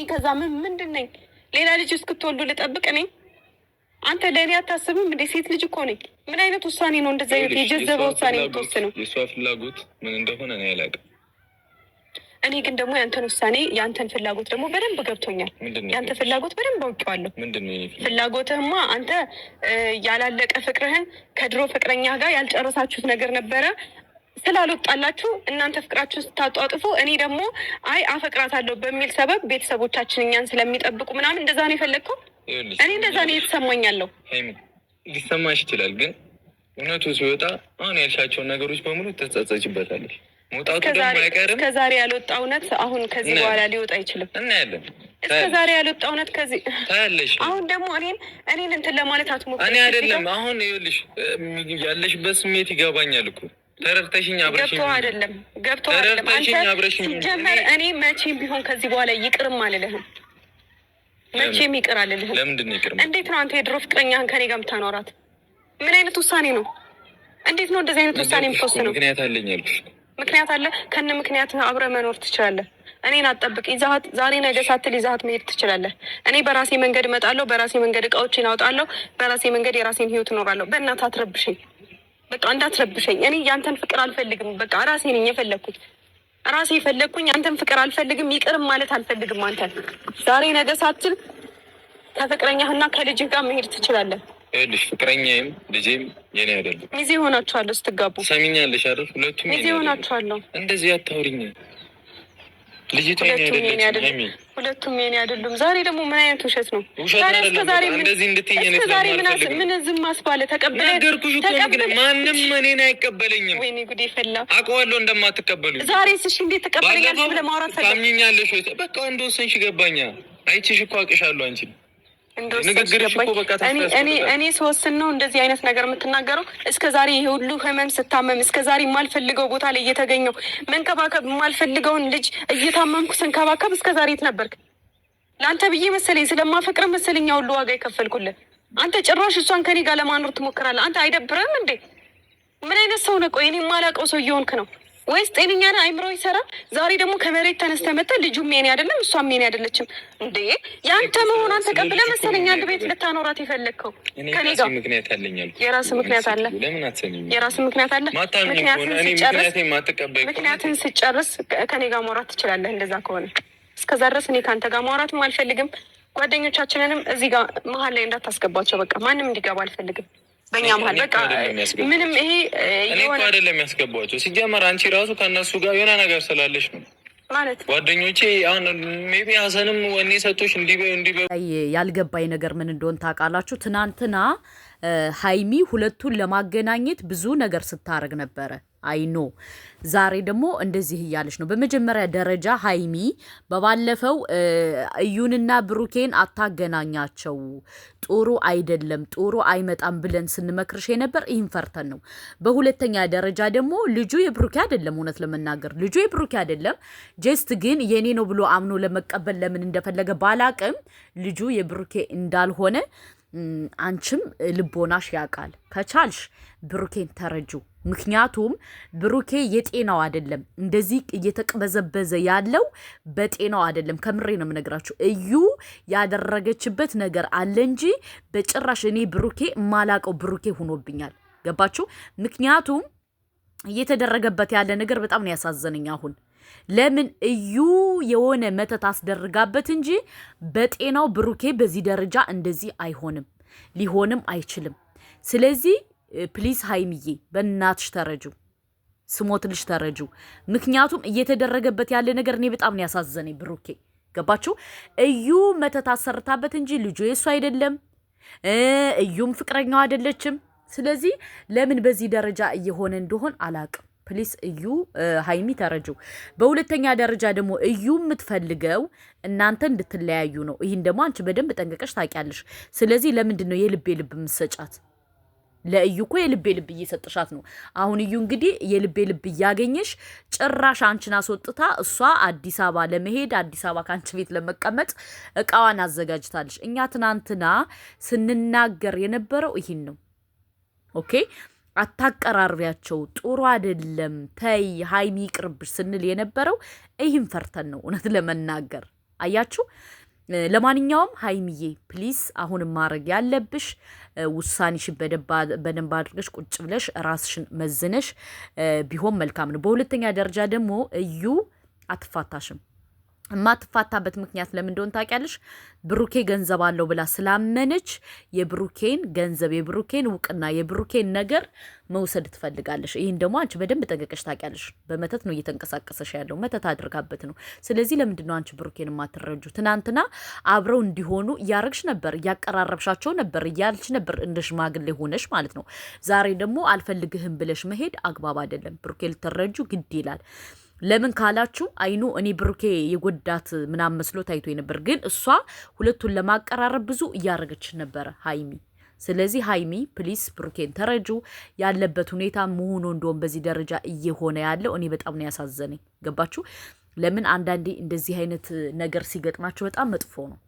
ከዛ ምንድነኝ? ሌላ ልጅ እስክትወልዱ ልጠብቅ ነኝ? አንተ ለእኔ አታስብም እንዴ? ሴት ልጅ እኮ ነኝ። ምን አይነት ውሳኔ ነው እንደዛ የጀዘበ ውሳኔ የምትወስነው? የእሷ ፍላጎት ምን እንደሆነ እኔ አላውቅም። እኔ ግን ደግሞ ያንተን ውሳኔ ያንተን ፍላጎት ደግሞ በደንብ ገብቶኛል። ያንተ ፍላጎት በደንብ አውቄዋለሁ። ፍላጎትህማ አንተ ያላለቀ ፍቅርህን ከድሮ ፍቅረኛ ጋር ያልጨረሳችሁት ነገር ነበረ ስላልወጣላችሁ እናንተ ፍቅራችሁን ስታጧጥፉ፣ እኔ ደግሞ አይ አፈቅራታለሁ በሚል ሰበብ ቤተሰቦቻችን እኛን ስለሚጠብቁ ምናምን እንደዛ ነው የፈለግከው? እኔ እንደዛ ነው የተሰማኛለሁ። ሊሰማሽ ይችላል፣ ግን እውነቱ ሲወጣ አሁን ያልሻቸውን ነገሮች በሙሉ ትጸጸችበታለች። መውጣቱ ደግሞ አይቀርም። እስከዛሬ ያልወጣ እውነት አሁን ከዚህ በኋላ ሊወጣ አይችልም። እናያለን። እስከዛሬ ያልወጣ እውነት ከዚህ ታያለሽ። አሁን ደግሞ እኔን እንትን ለማለት አትሞክሪ። እኔ አይደለም አሁን ይኸውልሽ ያለሽበት ስሜት ይገባኛል እኮ ተረድተሽኝ አብረሽኝ ገብቶ አይደለም አንተ ሲጀመር እኔ መቼም ቢሆን ከዚህ በኋላ ይቅርም አልልህም። መቼም ይቅር አልልህም። ለምንድን ነው ይቅር? እንዴት ነው አንተ የድሮ ፍቅረኛህን ከኔ ጋር የምታኖራት? ምን አይነት ውሳኔ ነው? እንዴት ነው እንደዚህ አይነት ውሳኔ የምትወስነው? ምክንያት አለኝ አልኩሽ። ምክንያት አለ። ከነ ምክንያት አብረህ መኖር ትችላለህ። እኔን አትጠብቅ። ይዛት ዛሬ ነገ ሳትል ይዛት መሄድ ትችላለህ። እኔ በራሴ መንገድ እመጣለሁ፣ በራሴ መንገድ እቃዎችን አውጣለሁ፣ በራሴ መንገድ የራሴን ህይወት እኖራለሁ። በእናትህ አትረብሸኝ። በቃ እንዳትረብሸኝ። እኔ ያንተን ፍቅር አልፈልግም። በቃ ራሴ ነኝ የፈለግኩት፣ ራሴ የፈለግኩኝ። አንተን ፍቅር አልፈልግም፣ ይቅርም ማለት አልፈልግም። አንተን ዛሬ ነገ ሳትል ከፍቅረኛህና ከልጅህ ጋር መሄድ ትችላለህ። ይኸውልሽ ፍቅረኛዬም ልጄም የኔ አይደለም። ሚዜ ሆናችኋለሁ ስትጋቡ። ሰሚኛለሽ አይደል? ሁለቱም ሚዜ ሆናችኋለሁ። እንደዚህ አታውሪኝ። ልጅቷ የኔ አይደለም። ሁለቱም የኔ አይደሉም። ዛሬ ደግሞ ምን አይነት ውሸት ነው? ዛሬ እንደዚህ እንድትይኝ ነው። ዛሬ ምን ዝም አስባለ? ተቀበለ። ነገርኩሽ እኮ ማንም እኔን አይቀበለኝም። ወይኔ ጉዴ ፈላ። አውቀዋለሁ እንደማትቀበሉኝ። ዛሬስ እሺ እንዴት ተቀበለኛለሽ ብለህ ማውራት ፈለግ? ታምኚኛለሽ ወይ? በቃ እንደወሰንሽ ገባኛ። አይቼሽ እኮ አውቅሻለሁ አንቺ እኔ ስወስን ነው እንደዚህ አይነት ነገር የምትናገረው። እስከ ዛሬ ይሄ ሁሉ ህመም ስታመም፣ እስከ ዛሬ የማልፈልገው ቦታ ላይ እየተገኘው መንከባከብ የማልፈልገውን ልጅ እየታመምኩ ስንከባከብ እስከ ዛሬ የት ነበርክ? ለአንተ ብዬ መሰለኝ ስለማፈቅር መሰለኝ ሁሉ ዋጋ የከፈልኩልን። አንተ ጭራሽ እሷን ከኔ ጋር ለማኖር ትሞክራለህ። አንተ አይደብርም እንዴ? ምን አይነት ሰው ነህ? ቆይ እኔ የማላውቀው ሰው እየሆንክ ነው ወይስ ጤነኛ ነህ? አይምሮ ይሰራል? ዛሬ ደግሞ ከመሬት ተነስተህ መጥተህ ልጁም የኔ አይደለም እሷም የኔ አይደለችም እንዴ? የአንተ መሆኗን ተቀብለህ መሰለኝ አንድ ቤት ልታኖራት የፈለግከው ከኔ ጋር። ምክንያት አለኛል። የራስህ ምክንያት አለ። ለምን አትሰሚም? የራስህ ምክንያት አለ። ምክንያትን ስጨርስ ከኔ ጋር ማውራት ትችላለህ። እንደዛ ከሆነ እስከዛ ድረስ እኔ ከአንተ ጋር ማውራትም አልፈልግም። ጓደኞቻችንንም እዚህ ጋር መሀል ላይ እንዳታስገባቸው። በቃ ማንም እንዲገባ አልፈልግም በእኛ መሀል። በቃ ምንም ይሄ እኔ እኮ አይደለም ያስገባቸው። ሲጀመር አንቺ ራሱ ከእነሱ ጋር የሆነ ነገር ስላለሽ ነው ማለት ጓደኞቼ። አሁን ሜቢ ሀሰንም ወኔ ሰቶች እንዲበ ያልገባኝ ነገር ምን እንደሆን ታውቃላችሁ? ትናንትና ሀይሚ ሁለቱን ለማገናኘት ብዙ ነገር ስታረግ ነበረ። አይኖ ዛሬ ደግሞ እንደዚህ እያለች ነው። በመጀመሪያ ደረጃ ሀይሚ በባለፈው እዩንና ብሩኬን አታገናኛቸው፣ ጥሩ አይደለም፣ ጥሩ አይመጣም ብለን ስንመክርሽ የነበር ይህን ፈርተን ነው። በሁለተኛ ደረጃ ደግሞ ልጁ የብሩኬ አይደለም። እውነት ለመናገር ልጁ የብሩኬ አይደለም። ጀስት ግን የኔ ነው ብሎ አምኖ ለመቀበል ለምን እንደፈለገ ባላቅም ልጁ የብሩኬ እንዳልሆነ አንቺም ልቦናሽ ያውቃል። ከቻልሽ ብሩኬን ተረጁ። ምክንያቱም ብሩኬ የጤናው አይደለም፣ እንደዚህ እየተቅበዘበዘ ያለው በጤናው አይደለም። ከምሬ ነው የምነግራችሁ። እዩ ያደረገችበት ነገር አለ እንጂ በጭራሽ እኔ ብሩኬ ማላቀው ብሩኬ ሆኖብኛል። ገባችሁ? ምክንያቱም እየተደረገበት ያለ ነገር በጣም ነው ያሳዘነኝ። አሁን ለምን እዩ የሆነ መተት አስደርጋበት እንጂ በጤናው ብሩኬ በዚህ ደረጃ እንደዚህ አይሆንም፣ ሊሆንም አይችልም። ስለዚህ ፕሊዝ ሀይሚዬ በእናትሽ ተረጁ፣ ስሞትልሽ ተረጁ። ምክንያቱም እየተደረገበት ያለ ነገር እኔ በጣም ነው ያሳዘነኝ ብሩኬ። ገባችሁ? እዩ መተት አሰርታበት እንጂ ልጁ የሱ አይደለም፣ እዩም ፍቅረኛው አይደለችም። ስለዚህ ለምን በዚህ ደረጃ እየሆነ እንደሆን አላቅም። ፕሊስ እዩ ሀይሚ ተረጁ። በሁለተኛ ደረጃ ደግሞ እዩ የምትፈልገው እናንተ እንድትለያዩ ነው። ይህን ደግሞ አንቺ በደንብ ጠንቀቀሽ ታውቂያለሽ። ስለዚህ ለምንድን ነው የልቤ ልብ የምትሰጫት? ለእዩ እኮ የልቤ ልብ እየሰጥሻት ነው። አሁን እዩ እንግዲህ የልቤ ልብ እያገኘሽ ጭራሽ አንቺን አስወጥታ እሷ አዲስ አበባ ለመሄድ አዲስ አበባ ከአንቺ ቤት ለመቀመጥ እቃዋን አዘጋጅታለሽ። እኛ ትናንትና ስንናገር የነበረው ይህን ነው። ኦኬ አታቀራርቢያቸው፣ ጥሩ አይደለም፣ ተይ ሀይሚ ይቅርብሽ ስንል የነበረው ይህን ፈርተን ነው። እውነት ለመናገር አያችሁ። ለማንኛውም ሀይሚዬ ፕሊስ አሁን ማድረግ ያለብሽ ውሳኔሽን በደንብ አድርገሽ ቁጭ ብለሽ ራስሽን መዝነሽ ቢሆን መልካም ነው። በሁለተኛ ደረጃ ደግሞ እዩ አትፋታሽም። የማትፋታበት ምክንያት ለምን እንደሆነ ታውቂያለሽ? ብሩኬ ገንዘብ አለው ብላ ስላመነች የብሩኬን ገንዘብ፣ የብሩኬን እውቅና፣ የብሩኬን ነገር መውሰድ ትፈልጋለሽ። ይህን ደግሞ አንቺ በደንብ ጠንቀቀሽ ታውቂያለሽ። በመተት ነው እየተንቀሳቀሰሽ ያለው፣ መተት አድርጋበት ነው። ስለዚህ ለምንድን ነው አንቺ ብሩኬን የማትረጁ? ትናንትና አብረው እንዲሆኑ እያረግሽ ነበር፣ እያቀራረብሻቸው ነበር፣ እያልሽ ነበር እንደ ሽማግሌ ሆነሽ ማለት ነው። ዛሬ ደግሞ አልፈልግህም ብለሽ መሄድ አግባብ አይደለም። ብሩኬ ልትረጁ ግድ ይላል። ለምን ካላችሁ አይኑ እኔ ብሩኬ የጎዳት ምናምን መስሎ ታይቶ ነበር፣ ግን እሷ ሁለቱን ለማቀራረብ ብዙ እያረገች ነበረ ሀይሚ። ስለዚህ ሀይሚ ፕሊስ ብሩኬን ተረጁ። ያለበት ሁኔታ መሆኑ እንደውም በዚህ ደረጃ እየሆነ ያለው እኔ በጣም ነው ያሳዘነኝ። ገባችሁ? ለምን አንዳንዴ እንደዚህ አይነት ነገር ሲገጥማቸው በጣም መጥፎ ነው።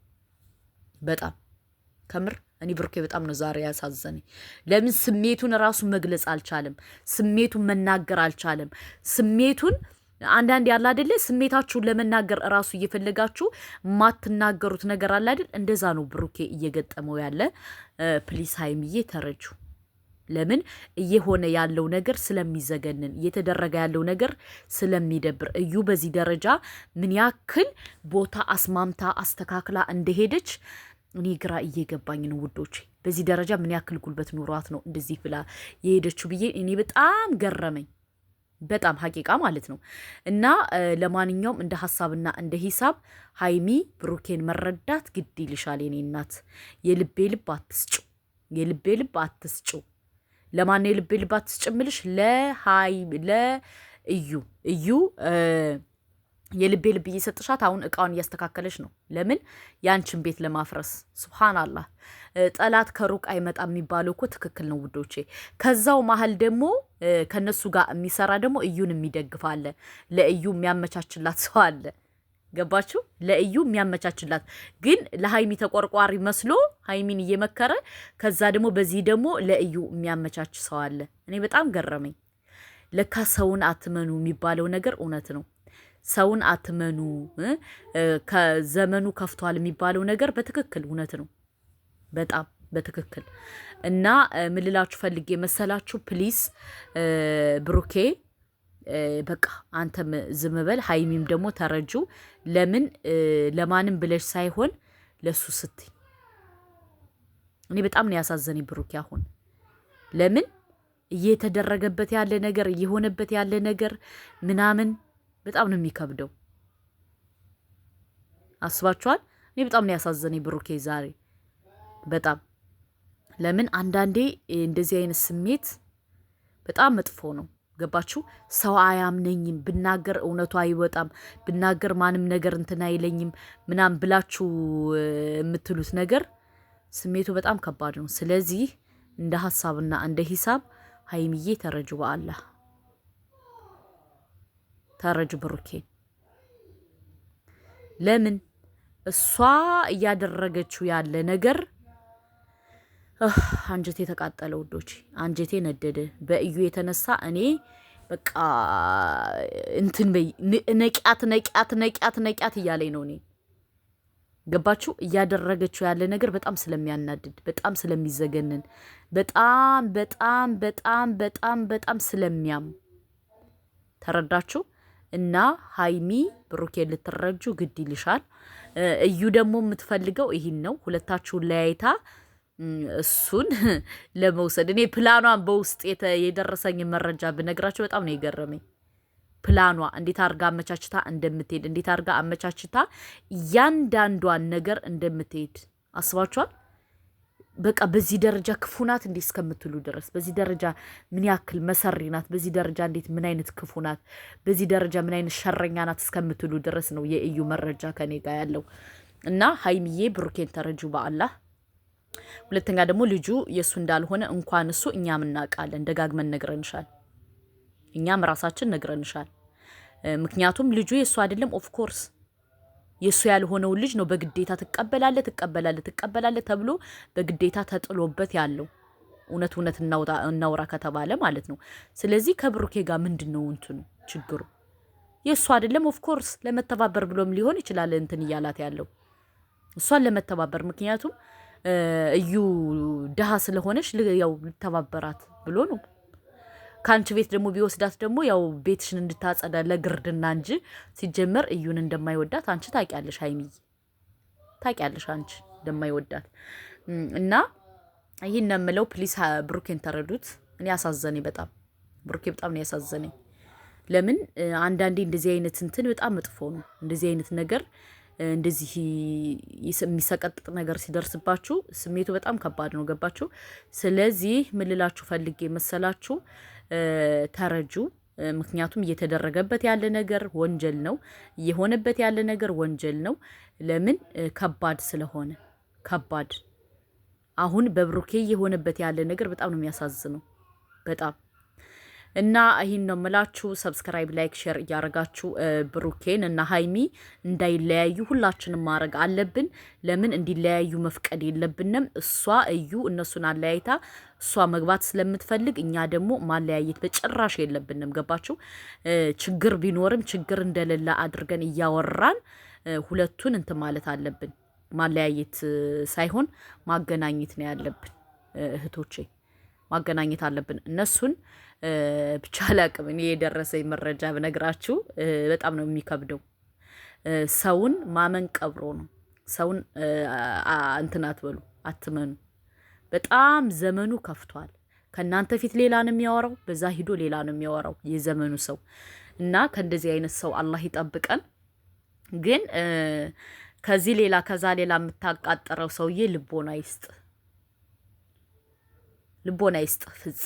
በጣም ከምር እኔ ብሩኬ በጣም ነው ዛሬ ያሳዘነኝ። ለምን ስሜቱን ራሱ መግለጽ አልቻለም። ስሜቱን መናገር አልቻለም። ስሜቱን አንዳንድ ያለ አይደለ ስሜታችሁን ለመናገር እራሱ እየፈለጋችሁ ማትናገሩት ነገር አለ አይደል? እንደዛ ነው ብሩኬ እየገጠመው ያለ። ፕሊስ ሀይሚዬ ተረጁ። ለምን እየሆነ ያለው ነገር ስለሚዘገንን፣ እየተደረገ ያለው ነገር ስለሚደብር፣ እዩ በዚህ ደረጃ ምን ያክል ቦታ አስማምታ አስተካክላ እንደሄደች እኔ ግራ እየገባኝ ነው ውዶች። በዚህ ደረጃ ምን ያክል ጉልበት ኑሯት ነው እንደዚህ ብላ የሄደችው ብዬ እኔ በጣም ገረመኝ። በጣም ሀቂቃ ማለት ነው። እና ለማንኛውም እንደ ሀሳብና እንደ ሂሳብ ሀይሚ ብሩኬን መረዳት ግድ ይልሻል። የኔ እናት የልቤ ልብ አትስጩ፣ የልቤ ልብ አትስጩ። ለማን የልቤ ልብ አትስጭምልሽ? ለእዩ የልቤ ልብ እየሰጥሻት አሁን እቃውን እያስተካከለች ነው። ለምን? ያንቺን ቤት ለማፍረስ። ሱብሃንአላህ ጠላት ከሩቅ አይመጣም የሚባለው እኮ ትክክል ነው ውዶቼ። ከዛው መሀል ደግሞ ከነሱ ጋር የሚሰራ ደግሞ እዩን የሚደግፍ አለ። ለእዩ የሚያመቻችላት ሰው አለ። ገባችሁ? ለእዩ የሚያመቻችላት ግን ለሀይሚ ተቆርቋሪ መስሎ ሀይሚን እየመከረ ከዛ ደግሞ በዚህ ደግሞ ለእዩ የሚያመቻች ሰው አለ። እኔ በጣም ገረመኝ። ለካ ሰውን አትመኑ የሚባለው ነገር እውነት ነው። ሰውን አትመኑ፣ ከዘመኑ ከፍቷል የሚባለው ነገር በትክክል እውነት ነው። በጣም በትክክል እና ምልላችሁ ፈልጌ መሰላችሁ ፕሊስ ብሩኬ በቃ አንተም ዝም በል፣ ሀይሚም ደግሞ ተረጁ። ለምን ለማንም ብለሽ ሳይሆን ለሱ ስትይ። እኔ በጣም ነው ያሳዘነኝ ብሩኬ አሁን። ለምን እየተደረገበት ያለ ነገር እየሆነበት ያለ ነገር ምናምን በጣም ነው የሚከብደው። አስባችኋል? እኔ በጣም ነው ያሳዘነኝ ብሩኬ ዛሬ በጣም። ለምን አንዳንዴ እንደዚህ አይነት ስሜት በጣም መጥፎ ነው። ገባችሁ? ሰው አያምነኝም፣ ብናገር እውነቱ አይወጣም፣ ብናገር ማንም ነገር እንትን አይለኝም ምናምን ብላችሁ የምትሉት ነገር ስሜቱ በጣም ከባድ ነው። ስለዚህ እንደ ሀሳብና እንደ ሂሳብ ሀይሚዬ ተረጁ፣ በአላህ ተረጁ ብሩኬን። ለምን እሷ እያደረገችው ያለ ነገር አንጀቴ ተቃጠለ ውዶች፣ አንጀቴ ነደደ። በእዩ የተነሳ እኔ በቃ እንትን በይ ነቂያት እያለኝ ነው። እኔ ገባችሁ? እያደረገችው ያለ ነገር በጣም ስለሚያናድድ፣ በጣም ስለሚዘገንን፣ በጣም ስለሚያም ተረዳችሁ? እና ሀይሚ ብሩኬን ልትረጁ ግድ ይልሻል። እዩ ደግሞ የምትፈልገው ይህን ነው፣ ሁለታችሁን ለያይታ እሱን ለመውሰድ። እኔ ፕላኗን በውስጥ የደረሰኝ መረጃ ብነግራችሁ በጣም ነው የገረመኝ። ፕላኗ እንዴት አርጋ አመቻችታ እንደምትሄድ፣ እንዴት አርጋ አመቻችታ እያንዳንዷን ነገር እንደምትሄድ አስባችኋል? በቃ በዚህ ደረጃ ክፉ ናት እንዴ እስከምትሉ ድረስ፣ በዚህ ደረጃ ምን ያክል መሰሪ ናት፣ በዚህ ደረጃ እንዴት ምን አይነት ክፉ ናት፣ በዚህ ደረጃ ምን አይነት ሸረኛ ናት እስከምትሉ ድረስ ነው የእዩ መረጃ ከኔ ጋር ያለው። እና ሀይሚዬ ብሩኬን ተረጁ በአላህ። ሁለተኛ ደግሞ ልጁ የእሱ እንዳልሆነ እንኳን እሱ እኛም እናውቃለን፣ ደጋግመን ነግረንሻል፣ እኛም ራሳችን ነግረንሻል። ምክንያቱም ልጁ የእሱ አይደለም። ኦፍኮርስ የእሱ ያልሆነውን ልጅ ነው በግዴታ ትቀበላለ ተብሎ በግዴታ ተጥሎበት ያለው። እውነት እናውራ ከተባለ ማለት ነው። ስለዚህ ከብሩኬ ጋር ምንድን ነው እንትኑ ችግሩ? የእሱ አይደለም። ኦፍ ኮርስ ለመተባበር ብሎም ሊሆን ይችላል እንትን እያላት ያለው እሷን ለመተባበር ምክንያቱም እዩ ድሃ ስለሆነች ያው ልተባበራት ብሎ ነው። ከአንቺ ቤት ደግሞ ቢወስዳት ደግሞ ያው ቤትሽን እንድታጸዳ ለግርድና እንጂ ሲጀመር እዩን እንደማይወዳት አንቺ ታውቂያለሽ። ሀይሚዬ ታውቂያለሽ አንቺ እንደማይወዳት እና ይህን ነው የምለው። ፕሊስ ብሩኬን ተረዱት። እኔ አሳዘነኝ በጣም ብሩኬ በጣም ነው ያሳዘነኝ። ለምን አንዳንዴ እንደዚህ አይነት እንትን በጣም መጥፎ ነው። እንደዚህ አይነት ነገር እንደዚህ የሚሰቀጥጥ ነገር ሲደርስባችሁ ስሜቱ በጣም ከባድ ነው። ገባችሁ? ስለዚህ ምን ልላችሁ ፈልጌ መሰላችሁ? ተረጁ። ምክንያቱም እየተደረገበት ያለ ነገር ወንጀል ነው። እየሆነበት ያለ ነገር ወንጀል ነው። ለምን? ከባድ ስለሆነ ከባድ። አሁን በብሩኬ እየሆነበት ያለ ነገር በጣም ነው የሚያሳዝነው በጣም እና ይህን ነው የምላችሁ። ሰብስክራይብ፣ ላይክ፣ ሼር እያደረጋችሁ ብሩኬን እና ሀይሚ እንዳይለያዩ ሁላችንም ማድረግ አለብን። ለምን እንዲለያዩ መፍቀድ የለብንም። እሷ እዩ እነሱን አለያይታ እሷ መግባት ስለምትፈልግ እኛ ደግሞ ማለያየት በጭራሽ የለብንም። ገባችሁ? ችግር ቢኖርም ችግር እንደሌለ አድርገን እያወራን ሁለቱን እንትን ማለት አለብን። ማለያየት ሳይሆን ማገናኘት ነው ያለብን። እህቶቼ ማገናኘት አለብን እነሱን። ብቻ አላቅም። እኔ የደረሰኝ መረጃ ብነግራችሁ በጣም ነው የሚከብደው። ሰውን ማመን ቀብሮ ነው። ሰውን እንትን አትበሉ፣ አትመኑ። በጣም ዘመኑ ከፍቷል። ከእናንተ ፊት ሌላ ነው የሚያወራው፣ በዛ ሂዶ ሌላ ነው የሚያወራው የዘመኑ ሰው እና ከእንደዚህ አይነት ሰው አላህ ይጠብቀን። ግን ከዚህ ሌላ ከዛ ሌላ የምታቃጠረው ሰውዬ ልቦና ይስጥ፣ ልቦና ይስጥ። ፍፄ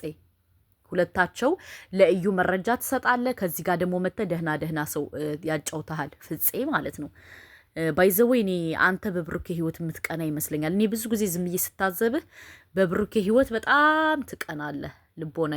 ሁለታቸው ለእዩ መረጃ ትሰጣለህ። ከዚህ ጋር ደግሞ መጥተህ ደህና ሰው ያጫውተሃል ፍፄ ማለት ነው። ባይዘወይ እኔ አንተ በብሩኬ ህይወት የምትቀና ይመስለኛል። እኔ ብዙ ጊዜ ዝም ብዬ ስታዘብህ በብሩኬ ህይወት በጣም ትቀናለህ። ልቦና